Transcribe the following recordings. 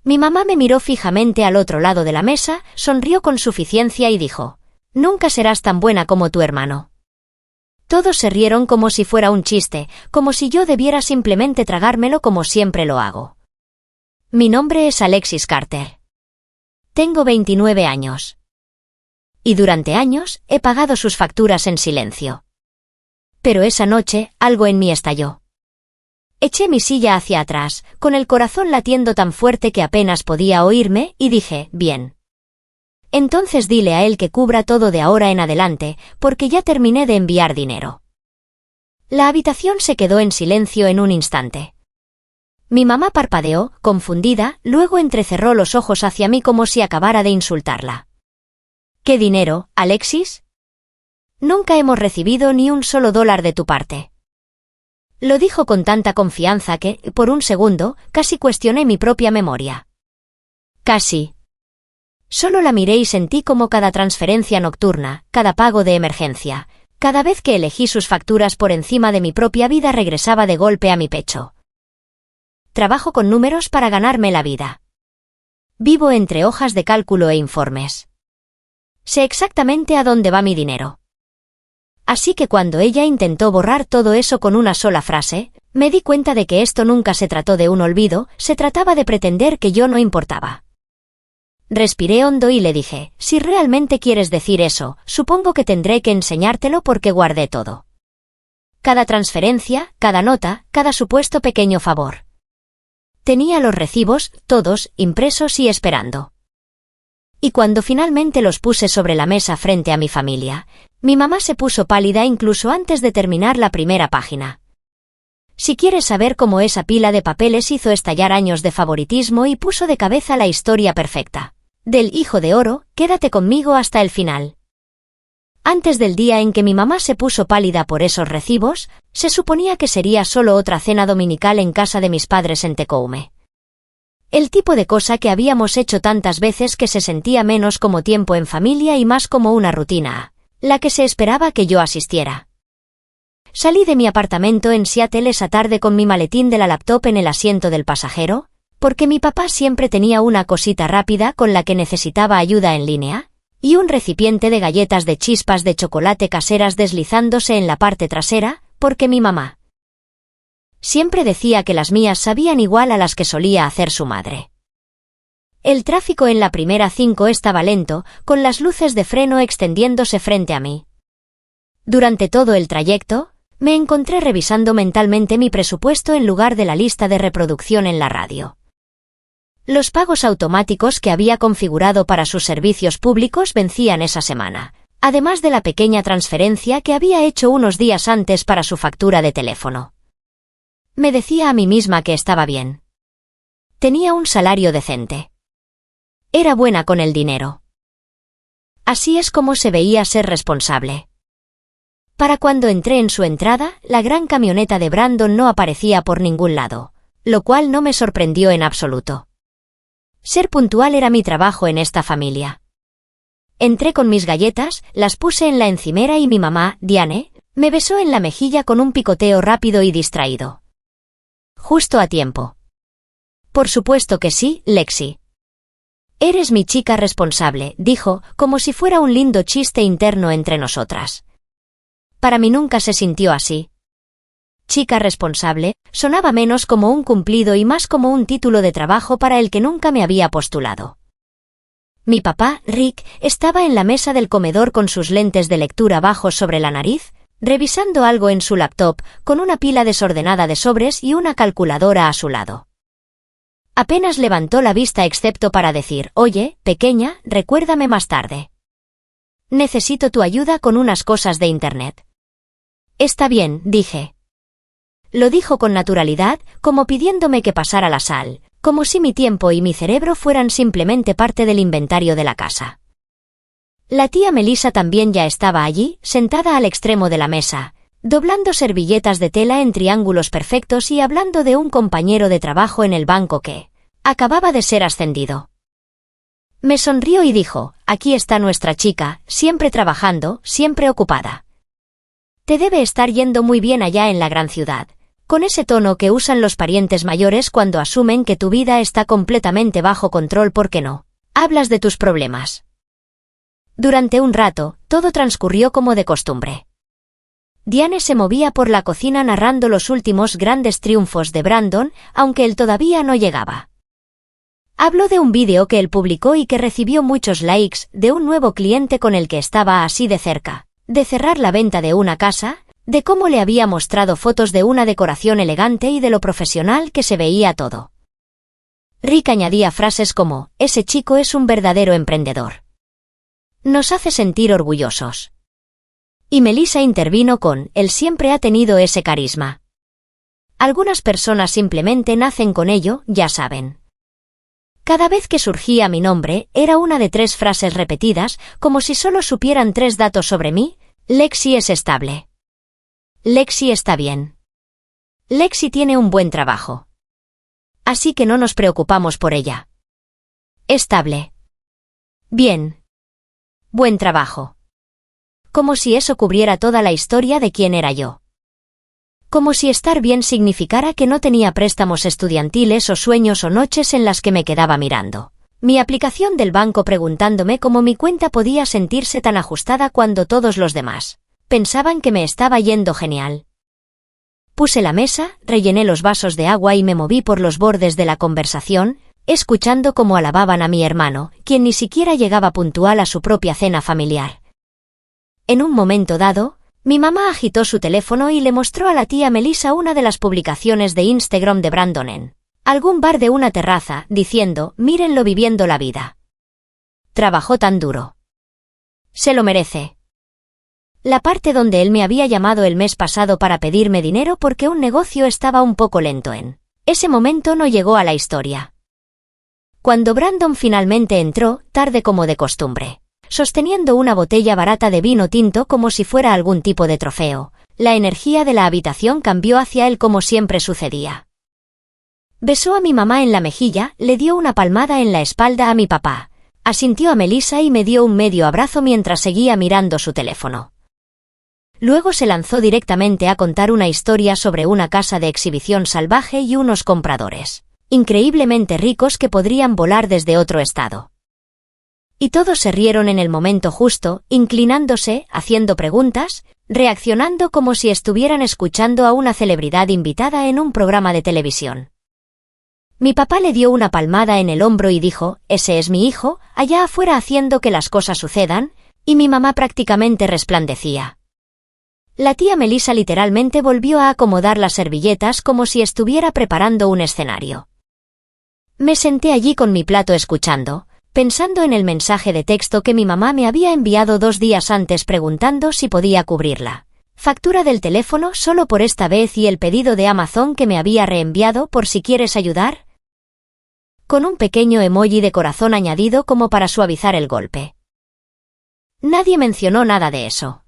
Mi mamá me miró fijamente al otro lado de la mesa, sonrió con suficiencia y dijo: «Nunca serás tan buena como tu hermano». Todos se rieron como si fuera un chiste, como si yo debiera simplemente tragármelo como siempre lo hago. Mi nombre es Alexis Carter. Tengo 29 años. Y durante años he pagado sus facturas en silencio. Pero esa noche, algo en mí estalló. Eché mi silla hacia atrás, con el corazón latiendo tan fuerte que apenas podía oírme, y dije: «Bien. Entonces dile a él que cubra todo de ahora en adelante, porque ya terminé de enviar dinero». La habitación se quedó en silencio en un instante. Mi mamá parpadeó, confundida, luego entrecerró los ojos hacia mí como si acabara de insultarla. «¿Qué dinero, Alexis? Nunca hemos recibido ni un solo dólar de tu parte». Lo dijo con tanta confianza que, por un segundo, casi cuestioné mi propia memoria. Casi. Solo la miré y sentí como cada transferencia nocturna, cada pago de emergencia, cada vez que elegí sus facturas por encima de mi propia vida regresaba de golpe a mi pecho. Trabajo con números para ganarme la vida. Vivo entre hojas de cálculo e informes. Sé exactamente a dónde va mi dinero. Así que cuando ella intentó borrar todo eso con una sola frase, me di cuenta de que esto nunca se trató de un olvido, se trataba de pretender que yo no importaba. Respiré hondo y le dije: «Si realmente quieres decir eso, supongo que tendré que enseñártelo porque guardé todo. Cada transferencia, cada nota, cada supuesto pequeño favor. Tenía los recibos, todos, impresos y esperando». Y cuando finalmente los puse sobre la mesa frente a mi familia, mi mamá se puso pálida incluso antes de terminar la primera página. Si quieres saber cómo esa pila de papeles hizo estallar años de favoritismo y puso de cabeza la historia perfecta del hijo de oro, quédate conmigo hasta el final. Antes del día en que mi mamá se puso pálida por esos recibos, se suponía que sería solo otra cena dominical en casa de mis padres en Tecoume. El tipo de cosa que habíamos hecho tantas veces que se sentía menos como tiempo en familia y más como una rutina a la que se esperaba que yo asistiera. Salí de mi apartamento en Seattle esa tarde con mi maletín de la laptop en el asiento del pasajero, porque mi papá siempre tenía una cosita rápida con la que necesitaba ayuda en línea, y un recipiente de galletas de chispas de chocolate caseras deslizándose en la parte trasera, porque mi mamá siempre decía que las mías sabían igual a las que solía hacer su madre. El tráfico en la primera 5 estaba lento, con las luces de freno extendiéndose frente a mí. Durante todo el trayecto, me encontré revisando mentalmente mi presupuesto en lugar de la lista de reproducción en la radio. Los pagos automáticos que había configurado para sus servicios públicos vencían esa semana, además de la pequeña transferencia que había hecho unos días antes para su factura de teléfono. Me decía a mí misma que estaba bien. Tenía un salario decente. Era buena con el dinero. Así es como se veía ser responsable. Para cuando entré en su entrada, la gran camioneta de Brandon no aparecía por ningún lado, lo cual no me sorprendió en absoluto. Ser puntual era mi trabajo en esta familia. Entré con mis galletas, las puse en la encimera y mi mamá, Diane, me besó en la mejilla con un picoteo rápido y distraído. Justo a tiempo. Por supuesto que sí, Lexi. Eres mi chica responsable, dijo, como si fuera un lindo chiste interno entre nosotras. Para mí nunca se sintió así. Chica responsable, sonaba menos como un cumplido y más como un título de trabajo para el que nunca me había postulado. Mi papá, Rick, estaba en la mesa del comedor con sus lentes de lectura bajos sobre la nariz, revisando algo en su laptop, con una pila desordenada de sobres y una calculadora a su lado. Apenas levantó la vista excepto para decir: «Oye, pequeña, recuérdame más tarde. Necesito tu ayuda con unas cosas de internet». «Está bien», dije. Lo dijo con naturalidad, como pidiéndome que pasara la sal, como si mi tiempo y mi cerebro fueran simplemente parte del inventario de la casa. La tía Melissa también ya estaba allí, sentada al extremo de la mesa, doblando servilletas de tela en triángulos perfectos y hablando de un compañero de trabajo en el banco que acababa de ser ascendido. Me sonrió y dijo: «Aquí está nuestra chica, siempre trabajando, siempre ocupada. Te debe estar yendo muy bien allá en la gran ciudad. Con ese tono que usan los parientes mayores cuando asumen que tu vida está completamente bajo control porque no hablas de tus problemas. Durante un rato, todo transcurrió como de costumbre. Diane se movía por la cocina narrando los últimos grandes triunfos de Brandon, aunque él todavía no llegaba. Habló de un vídeo que él publicó y que recibió muchos likes, de un nuevo cliente con el que estaba así de cerca, de cerrar la venta de una casa, de cómo le había mostrado fotos de una decoración elegante y de lo profesional que se veía todo. Rick añadía frases como, ese chico es un verdadero emprendedor. Nos hace sentir orgullosos. Y Melissa intervino con, él siempre ha tenido ese carisma. Algunas personas simplemente nacen con ello, ya saben. Cada vez que surgía mi nombre, era una de 3 frases repetidas, como si solo supieran 3 datos sobre mí. Lexi es estable. Lexi está bien. Lexi tiene un buen trabajo. Así que no nos preocupamos por ella. Estable. Bien. Buen trabajo. Como si eso cubriera toda la historia de quién era yo. Como si estar bien significara que no tenía préstamos estudiantiles o sueños o noches en las que me quedaba mirando mi aplicación del banco preguntándome cómo mi cuenta podía sentirse tan ajustada cuando todos los demás pensaban que me estaba yendo genial. Puse la mesa, rellené los vasos de agua y me moví por los bordes de la conversación, escuchando cómo alababan a mi hermano, quien ni siquiera llegaba puntual a su propia cena familiar. En un momento dado, mi mamá agitó su teléfono y le mostró a la tía Melissa una de las publicaciones de Instagram de Brandon en algún bar de una terraza, diciendo, mírenlo viviendo la vida. Trabajó tan duro. Se lo merece. La parte donde él me había llamado el mes pasado para pedirme dinero porque un negocio estaba un poco lento en ese momento no llegó a la historia. Cuando Brandon finalmente entró, tarde como de costumbre, sosteniendo una botella barata de vino tinto como si fuera algún tipo de trofeo, la energía de la habitación cambió hacia él como siempre sucedía. Besó a mi mamá en la mejilla, le dio una palmada en la espalda a mi papá, asintió a Melissa y me dio un medio abrazo mientras seguía mirando su teléfono. Luego se lanzó directamente a contar una historia sobre una casa de exhibición salvaje y unos compradores increíblemente ricos que podrían volar desde otro estado. Y todos se rieron en el momento justo, inclinándose, haciendo preguntas, reaccionando como si estuvieran escuchando a una celebridad invitada en un programa de televisión. Mi papá le dio una palmada en el hombro y dijo, ese es mi hijo, allá afuera haciendo que las cosas sucedan, y mi mamá prácticamente resplandecía. La tía Melissa literalmente volvió a acomodar las servilletas como si estuviera preparando un escenario. Me senté allí con mi plato escuchando, pensando en el mensaje de texto que mi mamá me había enviado 2 días antes preguntando si podía cubrirla. Factura del teléfono solo por esta vez y el pedido de Amazon que me había reenviado por si quieres ayudar. Con un pequeño emoji de corazón añadido como para suavizar el golpe. Nadie mencionó nada de eso.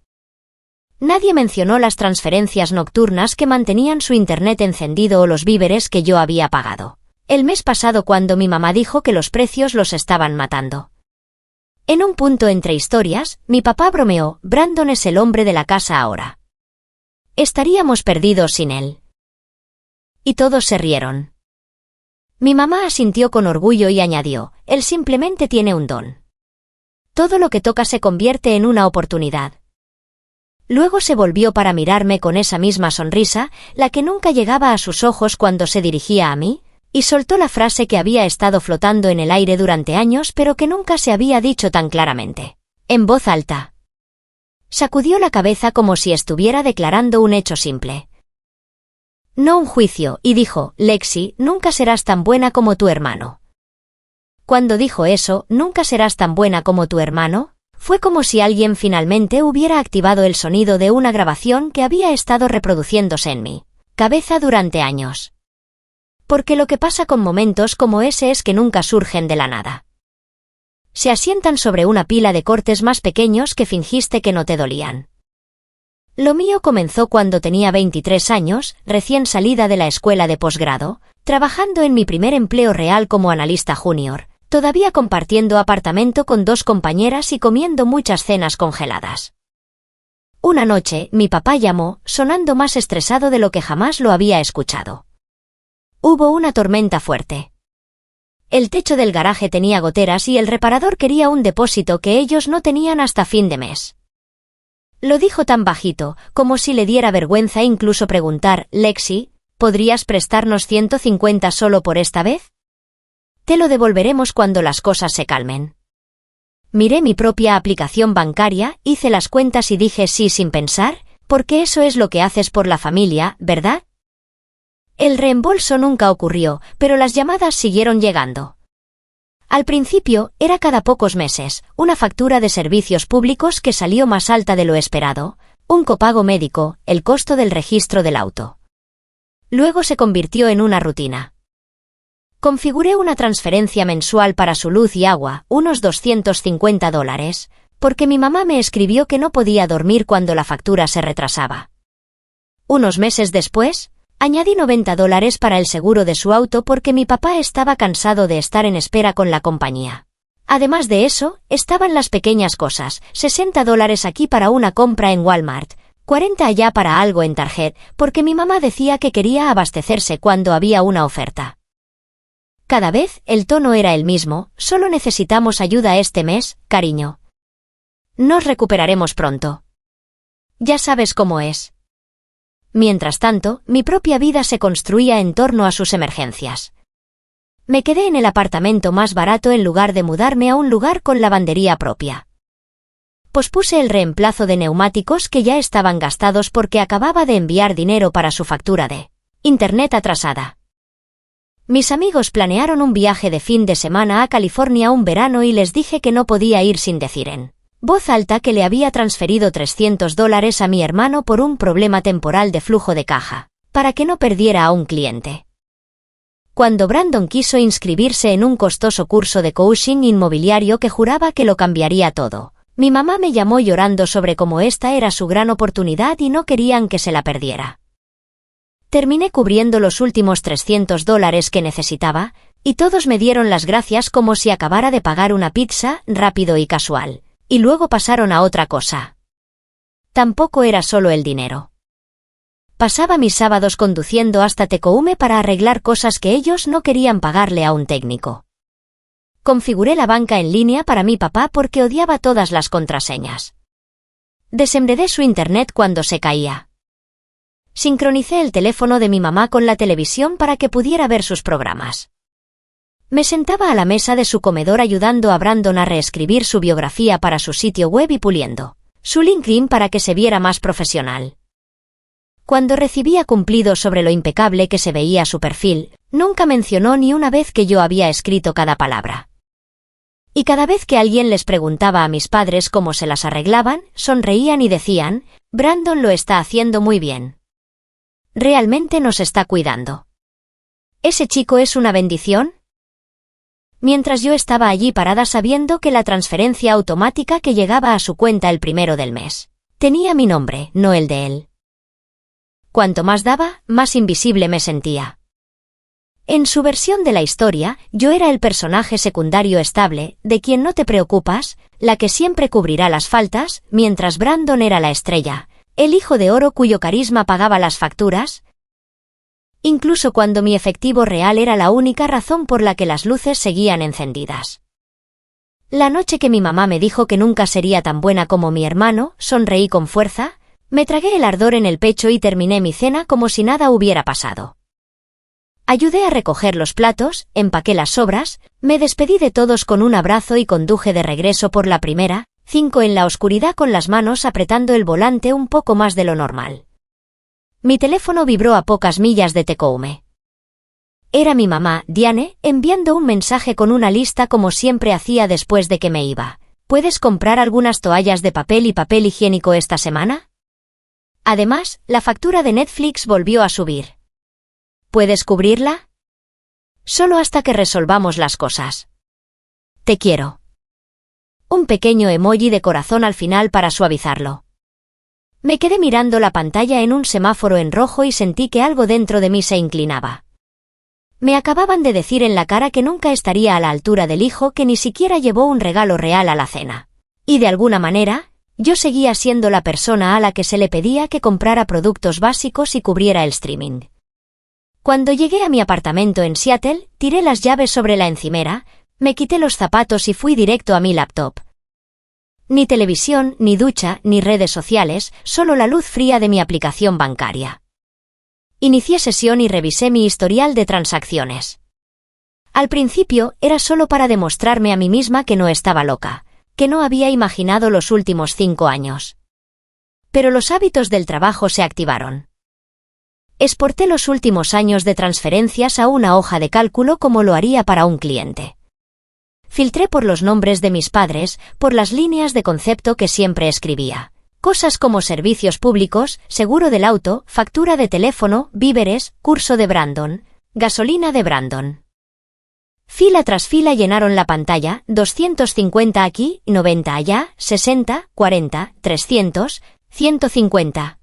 Nadie mencionó las transferencias nocturnas que mantenían su internet encendido o los víveres que yo había pagado el mes pasado cuando mi mamá dijo que los precios los estaban matando. En un punto entre historias, mi papá bromeó, Brandon es el hombre de la casa ahora. Estaríamos perdidos sin él. Y todos se rieron. Mi mamá asintió con orgullo y añadió, él simplemente tiene un don. Todo lo que toca se convierte en una oportunidad. Luego se volvió para mirarme con esa misma sonrisa, la que nunca llegaba a sus ojos cuando se dirigía a mí, y soltó la frase que había estado flotando en el aire durante años pero que nunca se había dicho tan claramente, en voz alta. Sacudió la cabeza como si estuviera declarando un hecho simple. No un juicio, y dijo, Lexi, nunca serás tan buena como tu hermano. Cuando dijo eso, nunca serás tan buena como tu hermano, fue como si alguien finalmente hubiera activado el sonido de una grabación que había estado reproduciéndose en mi cabeza durante años. Porque lo que pasa con momentos como ese es que nunca surgen de la nada. Se asientan sobre una pila de cortes más pequeños que fingiste que no te dolían. Lo mío comenzó cuando tenía 23 años, recién salida de la escuela de posgrado, trabajando en mi primer empleo real como analista junior, todavía compartiendo apartamento con 2 compañeras y comiendo muchas cenas congeladas. Una noche, mi papá llamó, sonando más estresado de lo que jamás lo había escuchado. Hubo una tormenta fuerte. El techo del garaje tenía goteras y el reparador quería un depósito que ellos no tenían hasta fin de mes. Lo dijo tan bajito, como si le diera vergüenza incluso preguntar: Lexi, ¿podrías prestarnos 150 solo por esta vez? Te lo devolveremos cuando las cosas se calmen. Miré mi propia aplicación bancaria, hice las cuentas y dije sí sin pensar, porque eso es lo que haces por la familia, ¿verdad? El reembolso nunca ocurrió, pero las llamadas siguieron llegando. Al principio, era cada pocos meses, una factura de servicios públicos que salió más alta de lo esperado, un copago médico, el costo del registro del auto. Luego se convirtió en una rutina. Configuré una transferencia mensual para su luz y agua, unos $250, porque mi mamá me escribió que no podía dormir cuando la factura se retrasaba. Unos meses después, añadí $90 para el seguro de su auto porque mi papá estaba cansado de estar en espera con la compañía. Además de eso, estaban las pequeñas cosas, $60 aquí para una compra en Walmart, 40 allá para algo en Target, porque mi mamá decía que quería abastecerse cuando había una oferta. Cada vez el tono era el mismo: solo necesitamos ayuda este mes, cariño. Nos recuperaremos pronto. Ya sabes cómo es. Mientras tanto, mi propia vida se construía en torno a sus emergencias. Me quedé en el apartamento más barato en lugar de mudarme a un lugar con lavandería propia. Pospuse el reemplazo de neumáticos que ya estaban gastados porque acababa de enviar dinero para su factura de internet atrasada. Mis amigos planearon un viaje de fin de semana a California un verano y les dije que no podía ir sin decir en voz alta que le había transferido $300 a mi hermano por un problema temporal de flujo de caja, para que no perdiera a un cliente. Cuando Brandon quiso inscribirse en un costoso curso de coaching inmobiliario que juraba que lo cambiaría todo, mi mamá me llamó llorando sobre cómo esta era su gran oportunidad y no querían que se la perdiera. Terminé cubriendo los últimos $300 que necesitaba, y todos me dieron las gracias como si acabara de pagar una pizza, rápido y casual, y luego pasaron a otra cosa. Tampoco era solo el dinero. Pasaba mis sábados conduciendo hasta Tecoume para arreglar cosas que ellos no querían pagarle a un técnico. Configuré la banca en línea para mi papá porque odiaba todas las contraseñas. Desenredé su internet cuando se caía. Sincronicé el teléfono de mi mamá con la televisión para que pudiera ver sus programas. Me sentaba a la mesa de su comedor ayudando a Brandon a reescribir su biografía para su sitio web y puliendo su LinkedIn para que se viera más profesional. Cuando recibía cumplidos sobre lo impecable que se veía su perfil, nunca mencionó ni una vez que yo había escrito cada palabra. Y cada vez que alguien les preguntaba a mis padres cómo se las arreglaban, sonreían y decían: Brandon lo está haciendo muy bien. Realmente nos está cuidando. ¿Ese chico es una bendición? Mientras yo estaba allí parada sabiendo que la transferencia automática que llegaba a su cuenta el primero del mes tenía mi nombre, no el de él. Cuanto más daba, más invisible me sentía. En su versión de la historia, yo era el personaje secundario estable, de quien no te preocupas, la que siempre cubrirá las faltas, mientras Brandon era la estrella, el hijo de oro cuyo carisma pagaba las facturas, incluso cuando mi efectivo real era la única razón por la que las luces seguían encendidas. La noche que mi mamá me dijo que nunca sería tan buena como mi hermano, sonreí con fuerza, me tragué el ardor en el pecho y terminé mi cena como si nada hubiera pasado. Ayudé a recoger los platos, empaqué las sobras, me despedí de todos con un abrazo y conduje de regreso por la primera, 5 en la oscuridad con las manos apretando el volante un poco más de lo normal. Mi teléfono vibró a pocas millas de Tecoume. Era mi mamá, Diane, enviando un mensaje con una lista como siempre hacía después de que me iba. ¿Puedes comprar algunas toallas de papel y papel higiénico esta semana? Además, la factura de Netflix volvió a subir. ¿Puedes cubrirla? Solo hasta que resolvamos las cosas. Te quiero. Un pequeño emoji de corazón al final para suavizarlo. Me quedé mirando la pantalla en un semáforo en rojo y sentí que algo dentro de mí se inclinaba. Me acababan de decir en la cara que nunca estaría a la altura del hijo que ni siquiera llevó un regalo real a la cena. Y de alguna manera, Yo seguía siendo la persona a la que se le pedía que comprara productos básicos y cubriera el streaming. Cuando llegué a mi apartamento en Seattle, tiré las llaves sobre la encimera, me quité los zapatos y fui directo a mi laptop. Ni televisión, ni ducha, ni redes sociales, solo la luz fría de mi aplicación bancaria. Inicié sesión y revisé mi historial de transacciones. Al principio era solo para demostrarme a mí misma que no estaba loca, que no había imaginado los últimos 5 años. Pero los hábitos del trabajo se activaron. Exporté los últimos años de transferencias a una hoja de cálculo como lo haría para un cliente. Filtré por los nombres de mis padres, por las líneas de concepto que siempre escribía. Cosas como servicios públicos, seguro del auto, factura de teléfono, víveres, curso de Brandon, gasolina de Brandon. Fila tras fila llenaron la pantalla, 250 aquí, 90 allá, 60, 40, 300, 150.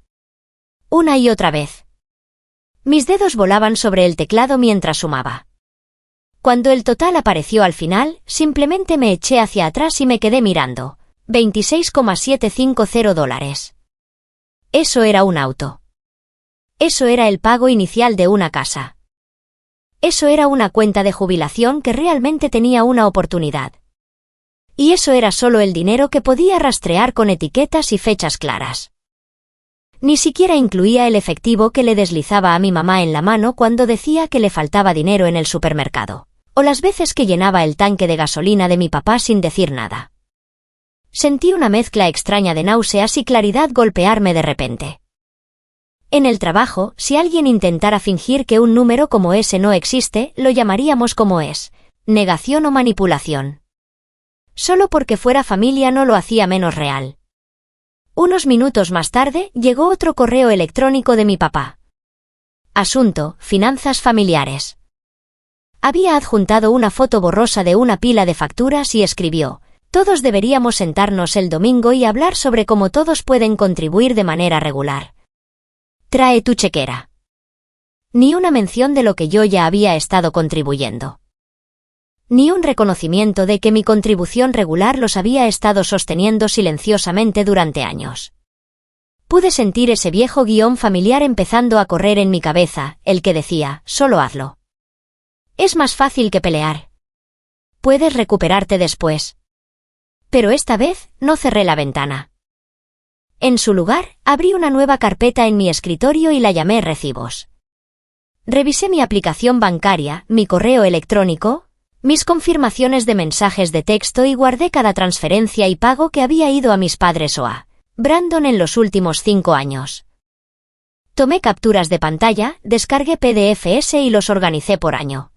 Una y otra vez. Mis dedos volaban sobre el teclado mientras sumaba. Cuando el total apareció al final, simplemente me eché hacia atrás y me quedé mirando. $26,750. Eso era un auto. Eso era el pago inicial de una casa. Eso era una cuenta de jubilación que realmente tenía una oportunidad. Y eso era solo el dinero que podía rastrear con etiquetas y fechas claras. Ni siquiera incluía el efectivo que le deslizaba a mi mamá en la mano cuando decía que le faltaba dinero en el supermercado, o las veces que llenaba el tanque de gasolina de mi papá sin decir nada. Sentí una mezcla extraña de náuseas y claridad golpearme de repente. En el trabajo, si alguien intentara fingir que un número como ese no existe, lo llamaríamos como es, negación o manipulación. Solo porque fuera familia no lo hacía menos real. Unos minutos más tarde, llegó otro correo electrónico de mi papá. Asunto, finanzas familiares. Había adjuntado una foto borrosa de una pila de facturas y escribió: todos deberíamos sentarnos el domingo y hablar sobre cómo todos pueden contribuir de manera regular. Trae tu chequera. Ni una mención de lo que yo ya había estado contribuyendo. Ni un reconocimiento de que mi contribución regular los había estado sosteniendo silenciosamente durante años. Pude sentir ese viejo guión familiar empezando a correr en mi cabeza, el que decía: solo hazlo. Es más fácil que pelear. Puedes recuperarte después. Pero esta vez, no cerré la ventana. En su lugar, abrí una nueva carpeta en mi escritorio y la llamé Recibos. Revisé mi aplicación bancaria, mi correo electrónico, mis confirmaciones de mensajes de texto y guardé cada transferencia y pago que había ido a mis padres o a Brandon en los últimos 5 años. Tomé capturas de pantalla, descargué PDFs y los organicé por año.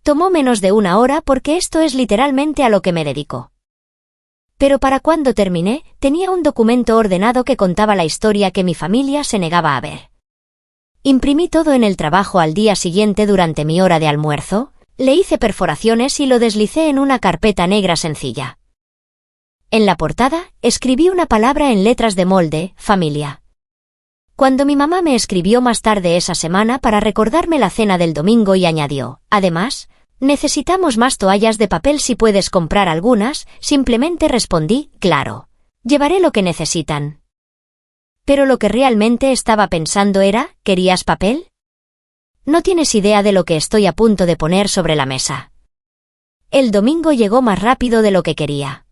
Tomó menos de 1 hora porque esto es literalmente a lo que me dedico. Pero para cuando terminé, tenía un documento ordenado que contaba la historia que mi familia se negaba a ver. Imprimí todo en el trabajo al día siguiente durante mi hora de almuerzo, le hice perforaciones y lo deslicé en una carpeta negra sencilla. En la portada, escribí una palabra en letras de molde: familia. Cuando mi mamá me escribió más tarde esa semana para recordarme la cena del domingo y añadió: además, necesitamos más toallas de papel si puedes comprar algunas, simplemente respondí: claro. Llevaré lo que necesitan. Pero lo que realmente estaba pensando era: ¿querías papel? No tienes idea de lo que estoy a punto de poner sobre la mesa. El domingo llegó más rápido de lo que quería.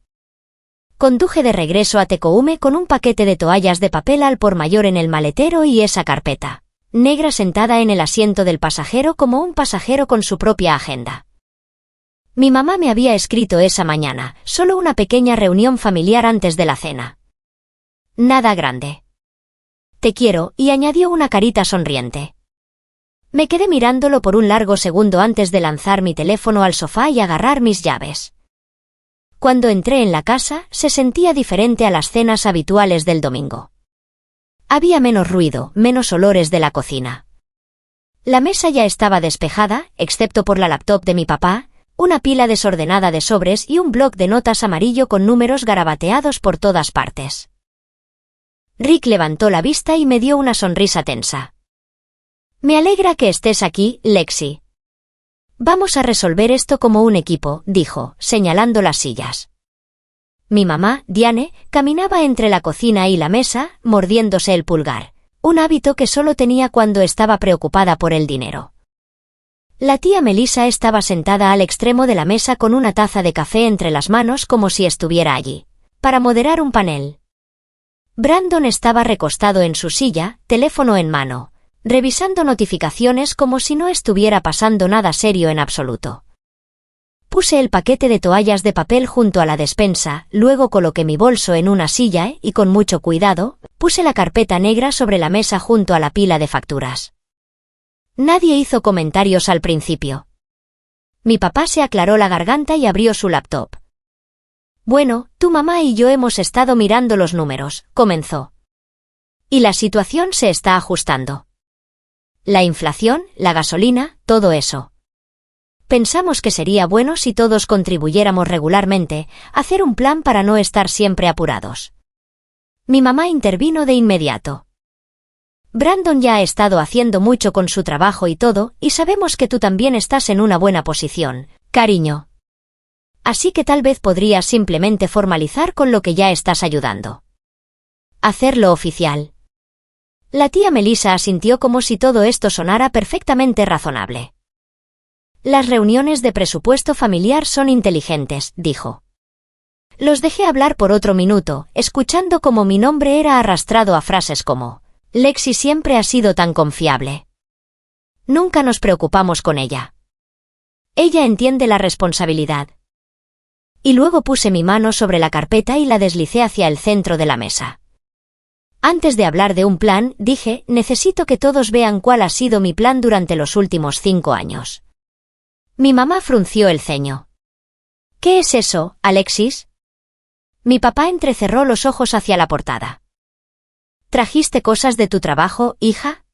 Conduje de regreso a Tecoume con un paquete de toallas de papel al por mayor en el maletero y esa carpeta negra sentada en el asiento del pasajero como un pasajero con su propia agenda. Mi mamá me había escrito esa mañana, solo una pequeña reunión familiar antes de la cena. Nada grande. Te quiero, y añadió una carita sonriente. Me quedé mirándolo por un largo segundo antes de lanzar mi teléfono al sofá y agarrar mis llaves. Cuando entré en la casa, se sentía diferente a las cenas habituales del domingo. Había menos ruido, menos olores de la cocina. La mesa ya estaba despejada, excepto por la laptop de mi papá, una pila desordenada de sobres y un bloc de notas amarillo con números garabateados por todas partes. Rick levantó la vista y me dio una sonrisa tensa. Me alegra que estés aquí, Lexi. Vamos a resolver esto como un equipo, dijo, señalando las sillas. Mi mamá, Diane, caminaba entre la cocina y la mesa, mordiéndose el pulgar, un hábito que solo tenía cuando estaba preocupada por el dinero. La tía Melissa estaba sentada al extremo de la mesa con una taza de café entre las manos como si estuviera allí, para moderar un panel. Brandon estaba recostado en su silla, teléfono en mano, revisando notificaciones como si no estuviera pasando nada serio en absoluto. Puse el paquete de toallas de papel junto a la despensa, luego coloqué mi bolso en una silla y con mucho cuidado, puse la carpeta negra sobre la mesa junto a la pila de facturas. Nadie hizo comentarios al principio. Mi papá se aclaró la garganta y abrió su laptop. Bueno, tu mamá y yo hemos estado mirando los números, comenzó. Y la situación se está ajustando. La inflación, la gasolina, todo eso. Pensamos que sería bueno si todos contribuyéramos regularmente, hacer un plan para no estar siempre apurados. Mi mamá intervino de inmediato. Brandon ya ha estado haciendo mucho con su trabajo y todo, y sabemos que tú también estás en una buena posición, cariño. Así que tal vez podrías simplemente formalizar con lo que ya estás ayudando. Hacerlo oficial. La tía Melissa asintió como si todo esto sonara perfectamente razonable. Las reuniones de presupuesto familiar son inteligentes, dijo. Los dejé hablar por otro minuto, escuchando cómo mi nombre era arrastrado a frases como, Lexi siempre ha sido tan confiable. Nunca nos preocupamos con ella. Ella entiende la responsabilidad. Y luego puse mi mano sobre la carpeta y la deslicé hacia el centro de la mesa. Antes de hablar de un plan, dije, necesito que todos vean cuál ha sido mi plan durante los últimos 5 años. Mi mamá frunció el ceño. ¿Qué es eso, Alexis? Mi papá entrecerró los ojos hacia la portada. ¿Trajiste cosas de tu trabajo, hija?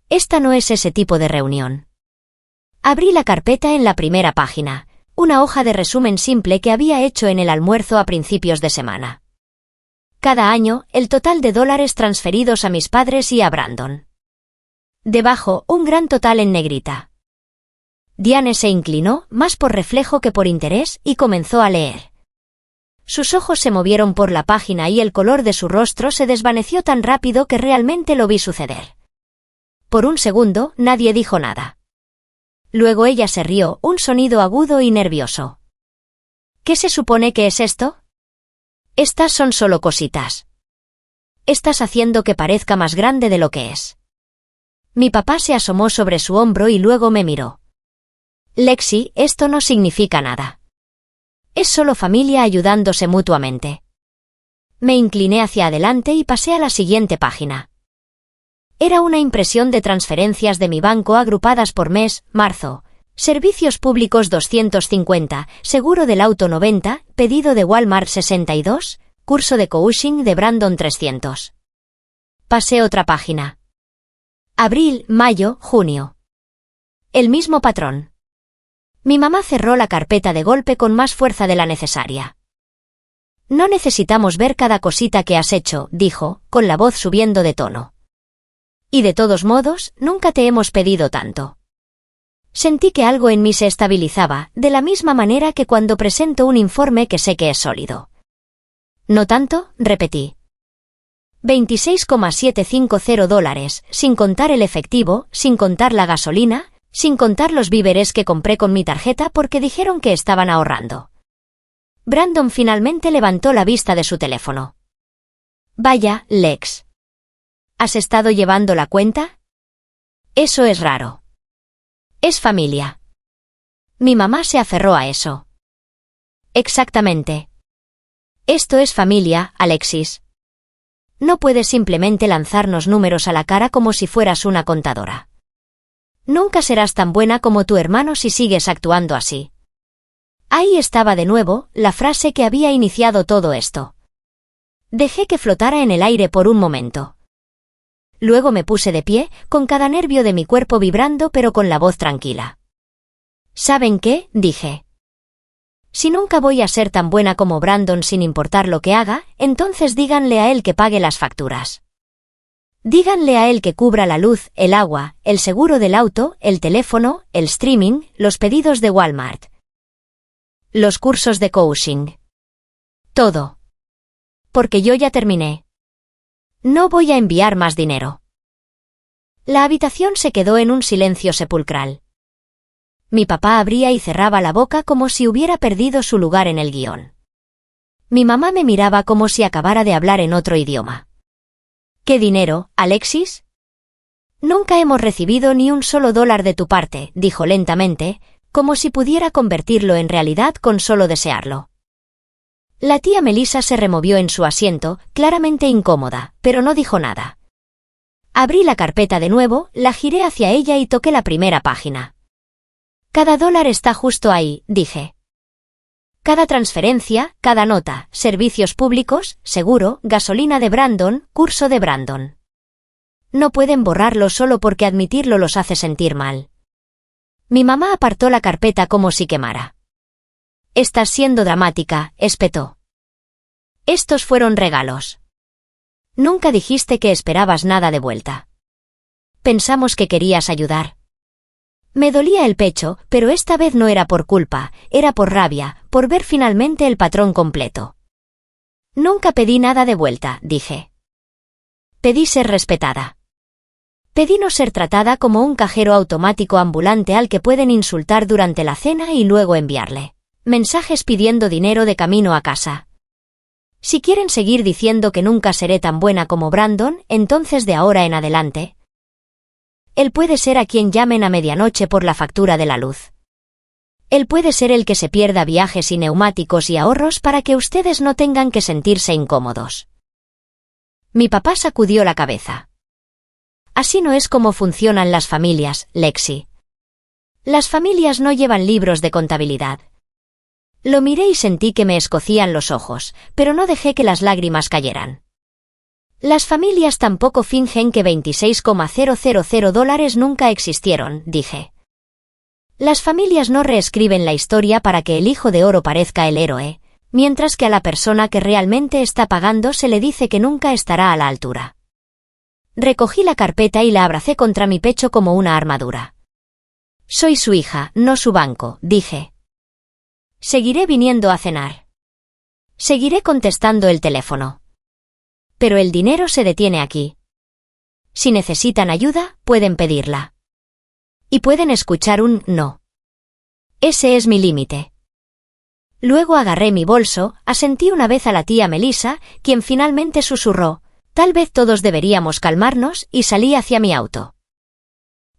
Esta no es ese tipo de reunión. Abrí la carpeta en la primera página, una hoja de resumen simple que había hecho en el almuerzo a principios de semana. Cada año, el total de dólares transferidos a mis padres y a Brandon. Debajo, un gran total en negrita. Diane se inclinó, más por reflejo que por interés, y comenzó a leer. Sus ojos se movieron por la página y el color de su rostro se desvaneció tan rápido que realmente lo vi suceder. Por un segundo, nadie dijo nada. Luego ella se rió, un sonido agudo y nervioso. ¿Qué se supone que es esto? Estas son solo cositas. Estás haciendo que parezca más grande de lo que es. Mi papá se asomó sobre su hombro y luego me miró. Lexi, esto no significa nada. Es solo familia ayudándose mutuamente. Me incliné hacia adelante y pasé a la siguiente página. Era una impresión de transferencias de mi banco agrupadas por mes, marzo. Servicios públicos 250, seguro del auto 90, pedido de Walmart 62, curso de coaching de Brandon 300. Pasé otra página. Abril, mayo, junio. El mismo patrón. Mi mamá cerró la carpeta de golpe con más fuerza de la necesaria. No necesitamos ver cada cosita que has hecho, dijo, con la voz subiendo de tono. Y de todos modos, nunca te hemos pedido tanto. Sentí que algo en mí se estabilizaba, de la misma manera que cuando presento un informe que sé que es sólido. ¿No tanto?, repetí. $26,750, sin contar el efectivo, sin contar la gasolina, sin contar los víveres que compré con mi tarjeta porque dijeron que estaban ahorrando. Brandon finalmente levantó la vista de su teléfono. Vaya, Lex. ¿Has estado llevando la cuenta? Eso es raro. Es familia. Mi mamá se aferró a eso. Exactamente. Esto es familia, Alexis. No puedes simplemente lanzarnos números a la cara como si fueras una contadora. Nunca serás tan buena como tu hermano si sigues actuando así. Ahí estaba de nuevo, la frase que había iniciado todo esto. Dejé que flotara en el aire por un momento. Luego me puse de pie, con cada nervio de mi cuerpo vibrando pero con la voz tranquila. ¿Saben qué?, dije. Si nunca voy a ser tan buena como Brandon sin importar lo que haga, entonces díganle a él que pague las facturas. Díganle a él que cubra la luz, el agua, el seguro del auto, el teléfono, el streaming, los pedidos de Walmart. Los cursos de coaching. Todo. Porque yo ya terminé. No voy a enviar más dinero. La habitación se quedó en un silencio sepulcral. Mi papá abría y cerraba la boca como si hubiera perdido su lugar en el guión. Mi mamá me miraba como si acabara de hablar en otro idioma. ¿Qué dinero, Alexis? Nunca hemos recibido ni un solo dólar de tu parte, dijo lentamente, como si pudiera convertirlo en realidad con solo desearlo. La tía Melissa se removió en su asiento, claramente incómoda, pero no dijo nada. Abrí la carpeta de nuevo, la giré hacia ella y toqué la primera página. Cada dólar está justo ahí, dije. Cada transferencia, cada nota, servicios públicos, seguro, gasolina de Brandon, curso de Brandon. No pueden borrarlo solo porque admitirlo los hace sentir mal. Mi mamá apartó la carpeta como si quemara. Estás siendo dramática, espetó. Estos fueron regalos. Nunca dijiste que esperabas nada de vuelta. Pensamos que querías ayudar. Me dolía el pecho, pero esta vez no era por culpa, era por rabia, por ver finalmente el patrón completo. Nunca pedí nada de vuelta, dije. Pedí ser respetada. Pedí no ser tratada como un cajero automático ambulante al que pueden insultar durante la cena y luego enviarle mensajes pidiendo dinero de camino a casa. Si quieren seguir diciendo que nunca seré tan buena como Brandon, entonces de ahora en adelante, él puede ser a quien llamen a medianoche por la factura de la luz. Él puede ser el que se pierda viajes y neumáticos y ahorros para que ustedes no tengan que sentirse incómodos. Mi papá sacudió la cabeza. Así no es como funcionan las familias, Lexi. Las familias no llevan libros de contabilidad. Lo miré y sentí que me escocían los ojos, pero no dejé que las lágrimas cayeran. Las familias tampoco fingen que 26,000 dólares nunca existieron, dije. Las familias no reescriben la historia para que el hijo de oro parezca el héroe, mientras que a la persona que realmente está pagando se le dice que nunca estará a la altura. Recogí la carpeta y la abracé contra mi pecho como una armadura. Soy su hija, no su banco, dije. Seguiré viniendo a cenar. Seguiré contestando el teléfono. Pero el dinero se detiene aquí. Si necesitan ayuda, pueden pedirla. Y pueden escuchar un no. Ese es mi límite. Luego agarré mi bolso, asentí una vez a la tía Melissa, quien finalmente susurró, tal vez todos deberíamos calmarnos, y salí hacia mi auto.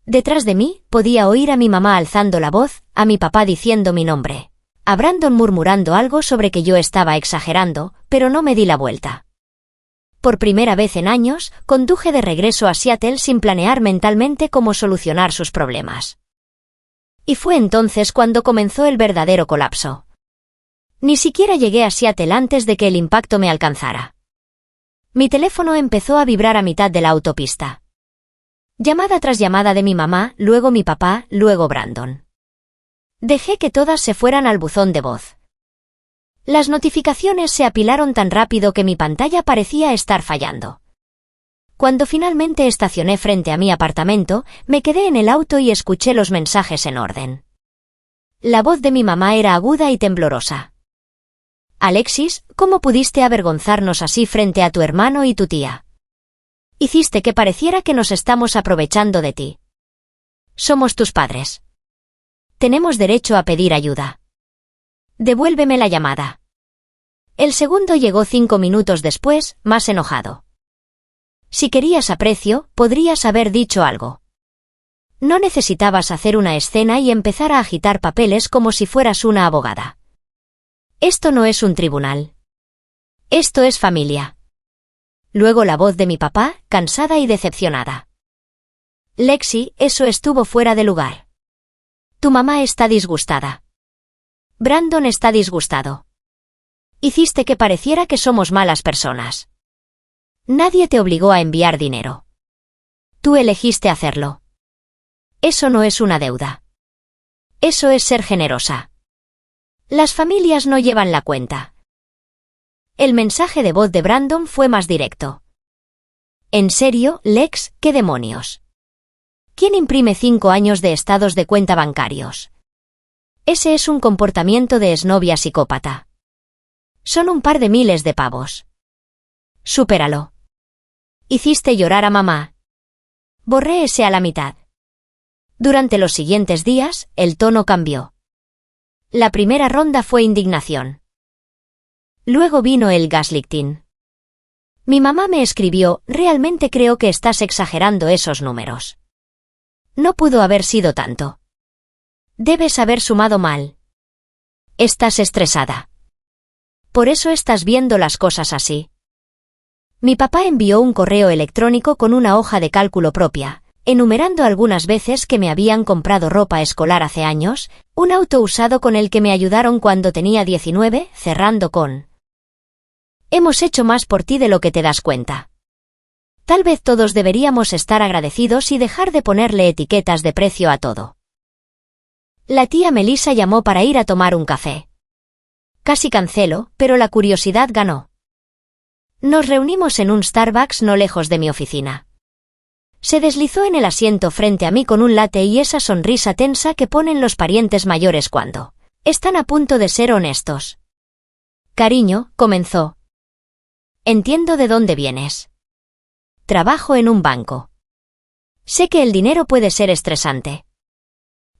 Detrás de mí, podía oír a mi mamá alzando la voz, a mi papá diciendo mi nombre, a Brandon murmurando algo sobre que yo estaba exagerando, pero no me di la vuelta. Por primera vez en años, conduje de regreso a Seattle sin planear mentalmente cómo solucionar sus problemas. Y fue entonces cuando comenzó el verdadero colapso. Ni siquiera llegué a Seattle antes de que el impacto me alcanzara. Mi teléfono empezó a vibrar a mitad de la autopista. Llamada tras llamada de mi mamá, luego mi papá, luego Brandon. Dejé que todas se fueran al buzón de voz. Las notificaciones se apilaron tan rápido que mi pantalla parecía estar fallando. Cuando finalmente estacioné frente a mi apartamento, me quedé en el auto y escuché los mensajes en orden. La voz de mi mamá era aguda y temblorosa. Alexis, ¿cómo pudiste avergonzarnos así frente a tu hermano y tu tía? Hiciste que pareciera que nos estamos aprovechando de ti. Somos tus padres. Tenemos derecho a pedir ayuda. Devuélveme la llamada. El segundo llegó 5 minutos después, más enojado. Si querías aprecio, podrías haber dicho algo. No necesitabas hacer una escena y empezar a agitar papeles como si fueras una abogada. Esto no es un tribunal. Esto es familia. Luego la voz de mi papá, cansada y decepcionada. Lexi, eso estuvo fuera de lugar. Tu mamá está disgustada. Brandon está disgustado. Hiciste que pareciera que somos malas personas. Nadie te obligó a enviar dinero. Tú elegiste hacerlo. Eso no es una deuda. Eso es ser generosa. Las familias no llevan la cuenta. El mensaje de voz de Brandon fue más directo. ¿En serio, Lex, qué demonios? ¿Quién imprime 5 años de estados de cuenta bancarios? Ese es un comportamiento de exnovia psicópata. Son un par de miles de pavos. Supéralo. Hiciste llorar a mamá. Borré ese a la mitad. Durante los siguientes días, el tono cambió. La primera ronda fue indignación. Luego vino el gaslighting. Mi mamá me escribió: realmente creo que estás exagerando esos números. No pudo haber sido tanto. Debes haber sumado mal. Estás estresada. Por eso estás viendo las cosas así. Mi papá envió un correo electrónico con una hoja de cálculo propia, enumerando algunas veces que me habían comprado ropa escolar hace años, un auto usado con el que me ayudaron cuando tenía 19, cerrando con: hemos hecho más por ti de lo que te das cuenta. Tal vez todos deberíamos estar agradecidos y dejar de ponerle etiquetas de precio a todo. La tía Melissa llamó para ir a tomar un café. Casi cancelo, pero la curiosidad ganó. Nos reunimos en un Starbucks no lejos de mi oficina. Se deslizó en el asiento frente a mí con un latte y esa sonrisa tensa que ponen los parientes mayores cuando están a punto de ser honestos. Cariño, comenzó. Entiendo de dónde vienes. Trabajo en un banco. Sé que el dinero puede ser estresante.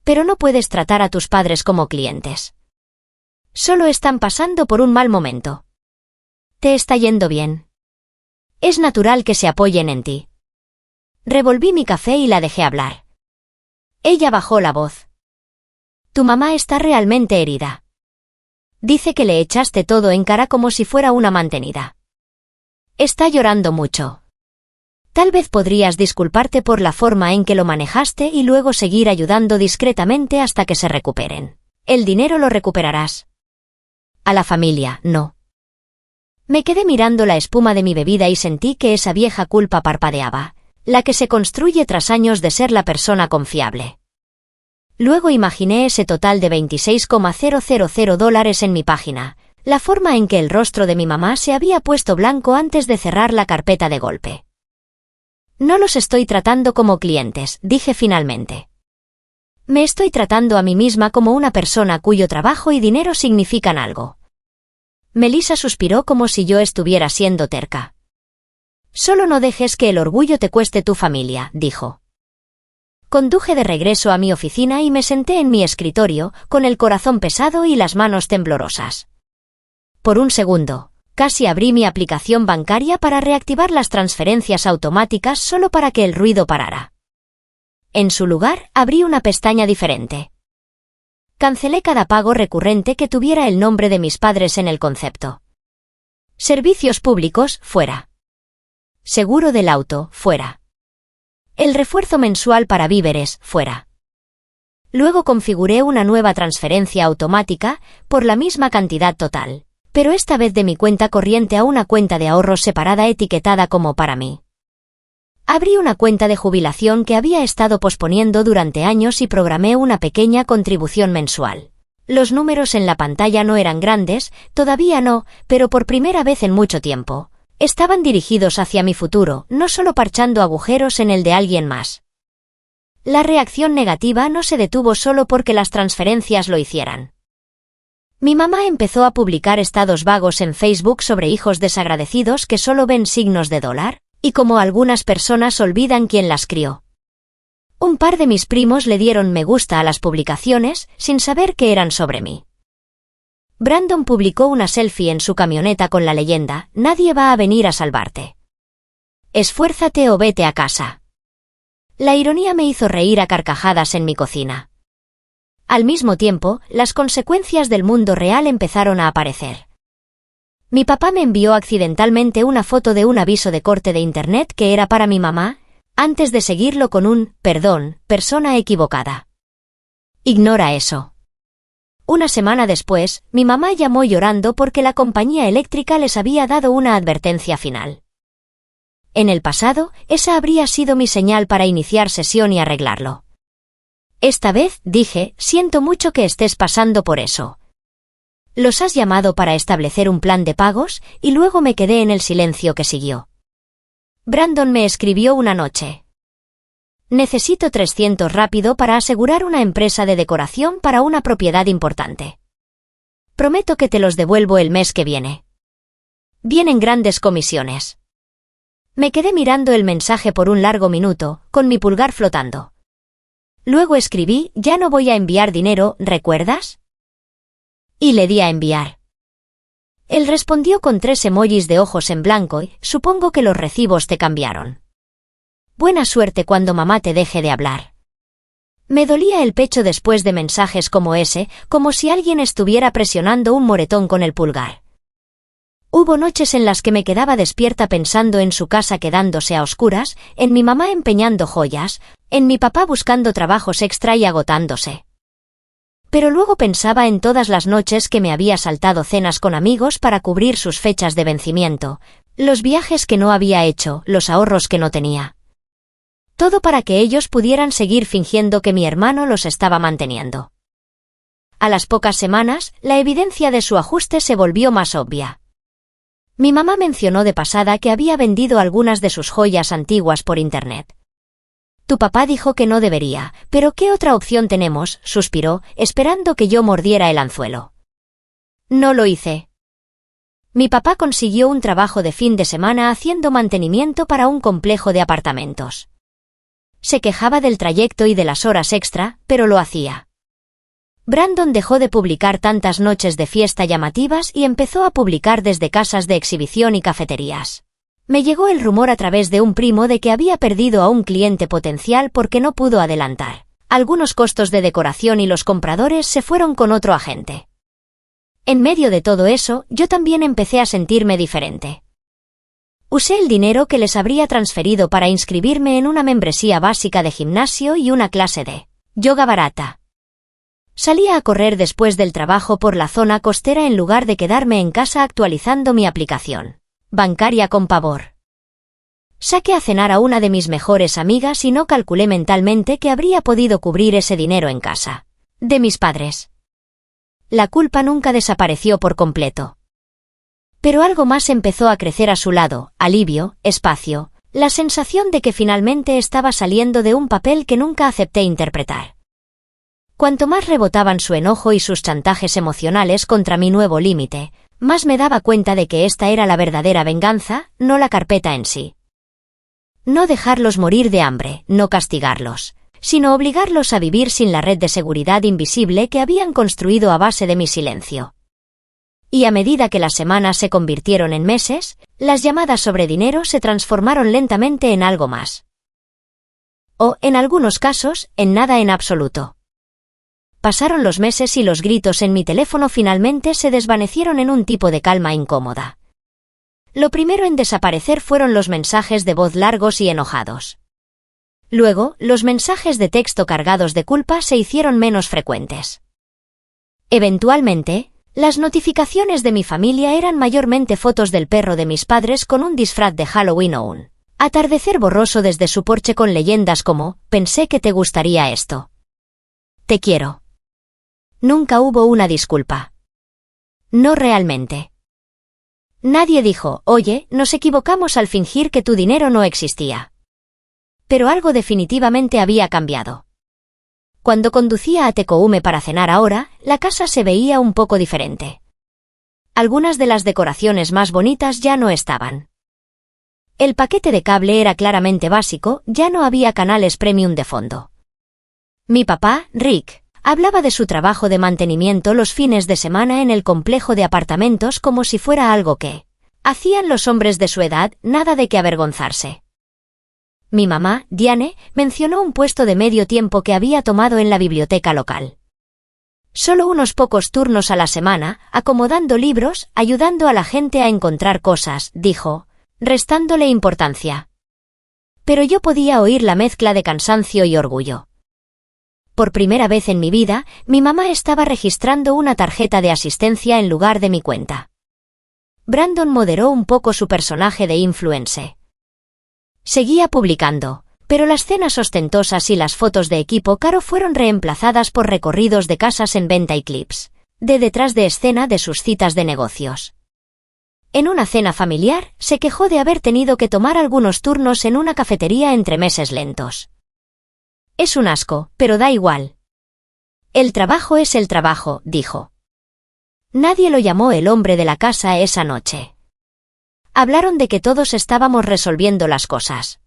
Pero no puedes tratar a tus padres como clientes. Solo están pasando por un mal momento. Te está yendo bien. Es natural que se apoyen en ti. Revolví mi café y la dejé hablar. Ella bajó la voz. Tu mamá está realmente herida. Dice que le echaste todo en cara como si fuera una mantenida. Está llorando mucho. Tal vez podrías disculparte por la forma en que lo manejaste y luego seguir ayudando discretamente hasta que se recuperen. El dinero lo recuperarás. A la familia, no. Me quedé mirando la espuma de mi bebida y sentí que esa vieja culpa parpadeaba, la que se construye tras años de ser la persona confiable. Luego imaginé ese total de $26,000 en mi página, la forma en que el rostro de mi mamá se había puesto blanco antes de cerrar la carpeta de golpe. No los estoy tratando como clientes, dije finalmente. Me estoy tratando a mí misma como una persona cuyo trabajo y dinero significan algo. Melissa suspiró como si yo estuviera siendo terca. Solo no dejes que el orgullo te cueste tu familia, dijo. Conduje de regreso a mi oficina y me senté en mi escritorio, con el corazón pesado y las manos temblorosas. Por un segundo, casi abrí mi aplicación bancaria para reactivar las transferencias automáticas solo para que el ruido parara. En su lugar, abrí una pestaña diferente. Cancelé cada pago recurrente que tuviera el nombre de mis padres en el concepto. Servicios públicos, fuera. Seguro del auto, fuera. El refuerzo mensual para víveres, fuera. Luego configuré una nueva transferencia automática, por la misma cantidad total, pero esta vez de mi cuenta corriente a una cuenta de ahorros separada etiquetada como para mí. Abrí una cuenta de jubilación que había estado posponiendo durante años y programé una pequeña contribución mensual. Los números en la pantalla no eran grandes, todavía no, pero por primera vez en mucho tiempo. Estaban dirigidos hacia mi futuro, no solo parchando agujeros en el de alguien más. La reacción negativa no se detuvo solo porque las transferencias lo hicieran. Mi mamá empezó a publicar estados vagos en Facebook sobre hijos desagradecidos que solo ven signos de dólar, y como algunas personas olvidan quién las crió. Un par de mis primos le dieron me gusta a las publicaciones, sin saber que eran sobre mí. Brandon publicó una selfie en su camioneta con la leyenda: nadie va a venir a salvarte. Esfuérzate o vete a casa. La ironía me hizo reír a carcajadas en mi cocina. Al mismo tiempo, las consecuencias del mundo real empezaron a aparecer. Mi papá me envió accidentalmente una foto de un aviso de corte de internet que era para mi mamá, antes de seguirlo con un «perdón, persona equivocada». Ignora eso. Una semana después, mi mamá llamó llorando porque la compañía eléctrica les había dado una advertencia final. En el pasado, esa habría sido mi señal para iniciar sesión y arreglarlo. Esta vez, dije, siento mucho que estés pasando por eso. Los has llamado para establecer un plan de pagos, y luego me quedé en el silencio que siguió. Brandon me escribió una noche. Necesito 300 rápido para asegurar una empresa de decoración para una propiedad importante. Prometo que te los devuelvo el mes que viene. Vienen grandes comisiones. Me quedé mirando el mensaje por un largo minuto, con mi pulgar flotando. Luego escribí, ya no voy a enviar dinero, ¿recuerdas? Y le di a enviar. Él respondió con 3 emojis de ojos en blanco y, supongo que los recibos te cambiaron. Buena suerte cuando mamá te deje de hablar. Me dolía el pecho después de mensajes como ese, como si alguien estuviera presionando un moretón con el pulgar. Hubo noches en las que me quedaba despierta pensando en su casa quedándose a oscuras, en mi mamá empeñando joyas, en mi papá buscando trabajos extra y agotándose. Pero luego pensaba en todas las noches que me había saltado cenas con amigos para cubrir sus fechas de vencimiento, los viajes que no había hecho, los ahorros que no tenía. Todo para que ellos pudieran seguir fingiendo que mi hermano los estaba manteniendo. A las pocas semanas, la evidencia de su ajuste se volvió más obvia. Mi mamá mencionó de pasada que había vendido algunas de sus joyas antiguas por internet. Tu papá dijo que no debería, pero ¿qué otra opción tenemos?, suspiró, esperando que yo mordiera el anzuelo. No lo hice. Mi papá consiguió un trabajo de fin de semana haciendo mantenimiento para un complejo de apartamentos. Se quejaba del trayecto y de las horas extra, pero lo hacía. Brandon dejó de publicar tantas noches de fiesta llamativas y empezó a publicar desde casas de exhibición y cafeterías. Me llegó el rumor a través de un primo de que había perdido a un cliente potencial porque no pudo adelantar algunos costos de decoración y los compradores se fueron con otro agente. En medio de todo eso, yo también empecé a sentirme diferente. Usé el dinero que les habría transferido para inscribirme en una membresía básica de gimnasio y una clase de yoga barata. Salía a correr después del trabajo por la zona costera en lugar de quedarme en casa actualizando mi aplicación bancaria con pavor. Saqué a cenar a una de mis mejores amigas y no calculé mentalmente que habría podido cubrir ese dinero en casa de mis padres. La culpa nunca desapareció por completo. Pero algo más empezó a crecer a su lado, alivio, espacio, la sensación de que finalmente estaba saliendo de un papel que nunca acepté interpretar. Cuanto más rebotaban su enojo y sus chantajes emocionales contra mi nuevo límite, más me daba cuenta de que esta era la verdadera venganza, no la carpeta en sí. No dejarlos morir de hambre, no castigarlos, sino obligarlos a vivir sin la red de seguridad invisible que habían construido a base de mi silencio. Y a medida que las semanas se convirtieron en meses, las llamadas sobre dinero se transformaron lentamente en algo más. O, en algunos casos, en nada en absoluto. Pasaron los meses y los gritos en mi teléfono finalmente se desvanecieron en un tipo de calma incómoda. Lo primero en desaparecer fueron los mensajes de voz largos y enojados. Luego, los mensajes de texto cargados de culpa se hicieron menos frecuentes. Eventualmente, las notificaciones de mi familia eran mayormente fotos del perro de mis padres con un disfraz de Halloween o un atardecer borroso desde su porche con leyendas como, pensé que te gustaría esto. Te quiero. Nunca hubo una disculpa. No realmente. Nadie dijo, oye, nos equivocamos al fingir que tu dinero no existía. Pero algo definitivamente había cambiado. Cuando conducía a Tecoume para cenar ahora, la casa se veía un poco diferente. Algunas de las decoraciones más bonitas ya no estaban. El paquete de cable era claramente básico, ya no había canales premium de fondo. Mi papá, Rick, hablaba de su trabajo de mantenimiento los fines de semana en el complejo de apartamentos como si fuera algo que hacían los hombres de su edad, nada de qué avergonzarse. Mi mamá, Diane, mencionó un puesto de medio tiempo que había tomado en la biblioteca local. Solo unos pocos turnos a la semana, acomodando libros, ayudando a la gente a encontrar cosas, dijo, restándole importancia. Pero yo podía oír la mezcla de cansancio y orgullo. Por primera vez en mi vida, mi mamá estaba registrando una tarjeta de asistencia en lugar de mi cuenta. Brandon moderó un poco su personaje de influencer. Seguía publicando, pero las cenas ostentosas y las fotos de equipo caro fueron reemplazadas por recorridos de casas en venta y clips de detrás de escena de sus citas de negocios. En una cena familiar, se quejó de haber tenido que tomar algunos turnos en una cafetería entre meses lentos. Es un asco, pero da igual. El trabajo es el trabajo, dijo. Nadie lo llamó el hombre de la casa esa noche. Hablaron de que todos estábamos resolviendo las cosas.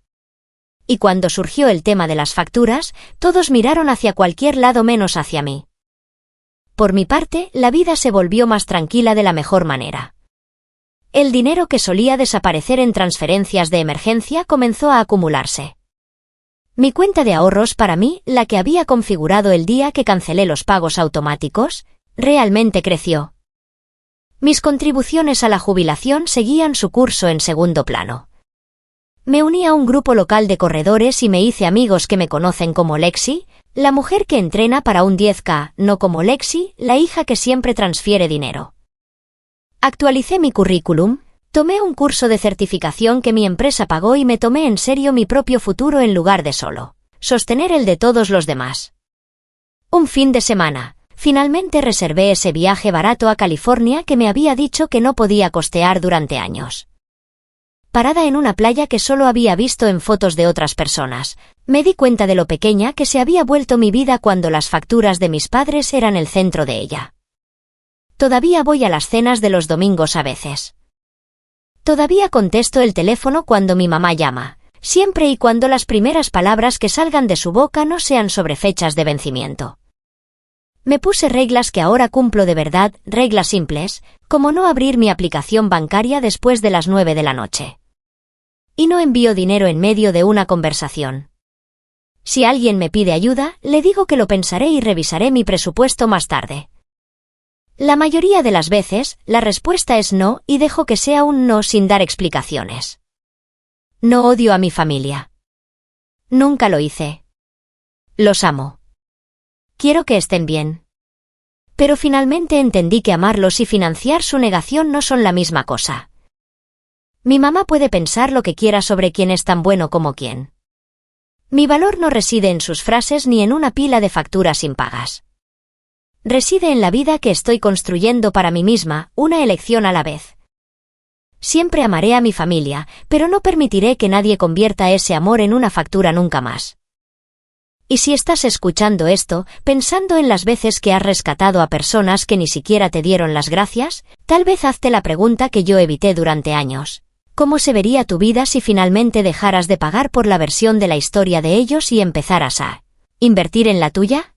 Y cuando surgió el tema de las facturas, todos miraron hacia cualquier lado menos hacia mí. Por mi parte, la vida se volvió más tranquila de la mejor manera. El dinero que solía desaparecer en transferencias de emergencia comenzó a acumularse. Mi cuenta de ahorros para mí, la que había configurado el día que cancelé los pagos automáticos, realmente creció. Mis contribuciones a la jubilación seguían su curso en segundo plano. Me uní a un grupo local de corredores y me hice amigos que me conocen como Lexi, la mujer que entrena para un 10K, no como Lexi, la hija que siempre transfiere dinero. Actualicé mi currículum, tomé un curso de certificación que mi empresa pagó y me tomé en serio mi propio futuro en lugar de solo sostener el de todos los demás. Un fin de semana, finalmente reservé ese viaje barato a California que me había dicho que no podía costear durante años. Parada en una playa que solo había visto en fotos de otras personas, me di cuenta de lo pequeña que se había vuelto mi vida cuando las facturas de mis padres eran el centro de ella. Todavía voy a las cenas de los domingos a veces. Todavía contesto el teléfono cuando mi mamá llama, siempre y cuando las primeras palabras que salgan de su boca no sean sobre fechas de vencimiento. Me puse reglas que ahora cumplo de verdad, reglas simples, como no abrir mi aplicación bancaria después de las 9 de la noche. Y no envío dinero en medio de una conversación. Si alguien me pide ayuda, le digo que lo pensaré y revisaré mi presupuesto más tarde. La mayoría de las veces, la respuesta es no y dejo que sea un no sin dar explicaciones. No odio a mi familia. Nunca lo hice. Los amo. Quiero que estén bien. Pero finalmente entendí que amarlos y financiar su negación no son la misma cosa. Mi mamá puede pensar lo que quiera sobre quién es tan bueno como quién. Mi valor no reside en sus frases ni en una pila de facturas impagas. Reside en la vida que estoy construyendo para mí misma, una elección a la vez. Siempre amaré a mi familia, pero no permitiré que nadie convierta ese amor en una factura nunca más. Y si estás escuchando esto, pensando en las veces que has rescatado a personas que ni siquiera te dieron las gracias, tal vez hazte la pregunta que yo evité durante años. ¿Cómo se vería tu vida si finalmente dejaras de pagar por la versión de la historia de ellos y empezaras a invertir en la tuya?